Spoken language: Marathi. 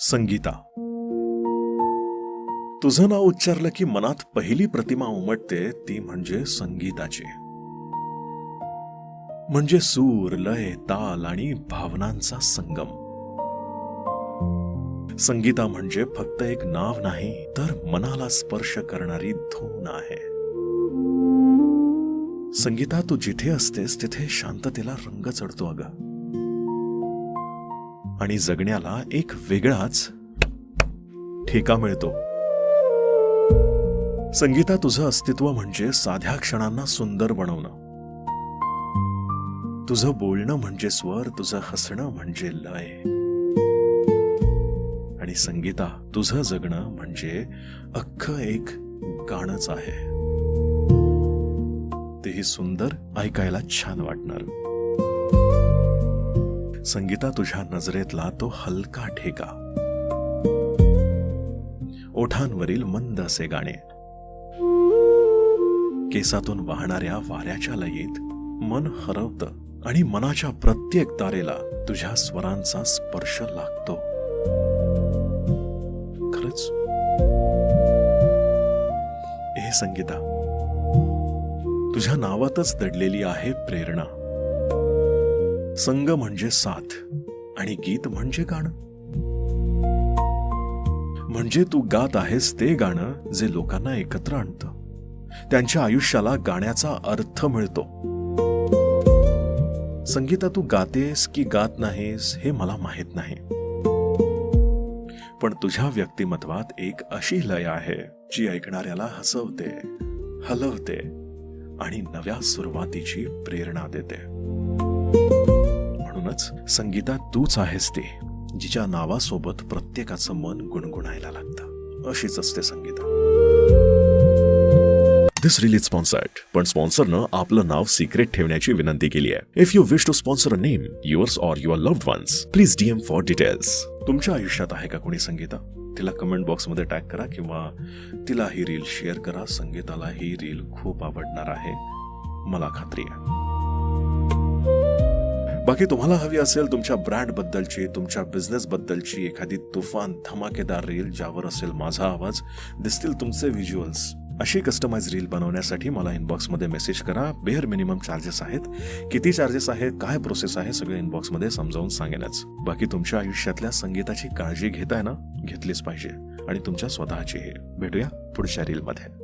संगीता. तुझं नाव उच्चारलं की मनात पहिली प्रतिमा उमटते ती म्हणजे संगीताची. म्हणजे सूर, लय, ताल आणि भावनांचा संगम. संगीता म्हणजे फक्त एक नाव नाही, तर मनाला स्पर्श करणारी धून आहे. संगीता, तू जिथे असतेस तिथे शांततेला रंग चढतो अगं, आणि जगण्याला एक वेगळाच ठेका मिळतो. संगीता, तुझं अस्तित्व म्हणजे साध्या क्षणांना सुंदर बनवणं. तुझं बोलणं म्हणजे स्वर, तुझं हसणं म्हणजे लय. आणि संगीता, तुझं जगणं म्हणजे अख्खं एक गाणंच आहे. तेही सुंदर, ऐकायला छान वाटणार. संगीता, तुझ्या नजरेतला तो हलका ठेका, ओठांवरील मंद असे गाणे, केसातून वाहणाऱ्या वाऱ्याच्या लयीत मन हरवतं आणि मनाच्या प्रत्येक तारेला तुझ्या स्वरांचा स्पर्श लागतो. खरंच हे संगीता, तुझ्या नावातच दडलेली आहे प्रेरणा. संग म्हणजे साथ आणि गीत म्हणजे गाणं. म्हणजे तू गात आहेस ते गाणं जे लोकांना एकत्र आणतं. त्यांच्या आयुष्याला गाण्याचा अर्थ मिळतो. संगीता, तू गातेस की गात नाहीस हे मला माहित नाही, पण तुझ्या व्यक्तिमत्वात एक अशी लय आहे जी ऐकणाऱ्याला हसवते, हलवते आणि नव्या सुरुवातीची प्रेरणा देते. म्हणूनच संगीता, तूच आहेस ती जिच्या नावासोबत प्रत्येकाचं मन गुणगुणायला लागतं. अशीच असते Sangeeta. This reel is sponsored, पण स्पॉन्सरनं आपलं नाव सिक्रेट ठेवण्याची विनंती केली आहे. If you wish to sponsor a name, yours or your loved ones, please DM for details. तुमच्या आयुष्यात आहे का कोणी संगीता? तिला कमेंट बॉक्समध्ये टॅग करा किंवा तिला ही रील शेअर करा. संगीताला ही रील खूप आवडणार आहे, मला खात्री आहे. बाकी तुम्हाला हवी असेल तुमच्या ब्रँड बद्दलची, तुमच्या बिझनेस बद्दलची एखादी तुफान धमाकेदार रील ज्यावर असेल माझा आवाज, दिसतील तुमचे व्हिज्युअल्स, अशी कस्टमाइज रील बनवण्यासाठी मला इनबॉक्समध्ये मेसेज करा. बेअर मिनिमम चार्जेस आहेत. किती चार्जेस आहेत, काय प्रोसेस आहे, सगळं इनबॉक्समध्ये समजावून सांगेनच. बाकी तुमच्या आयुष्यातल्या संगीताची काळजी घेताय ना, घेतलीच पाहिजे, आणि तुमच्या स्वतःचीही. भेटूया पुढच्या रीलमध्ये.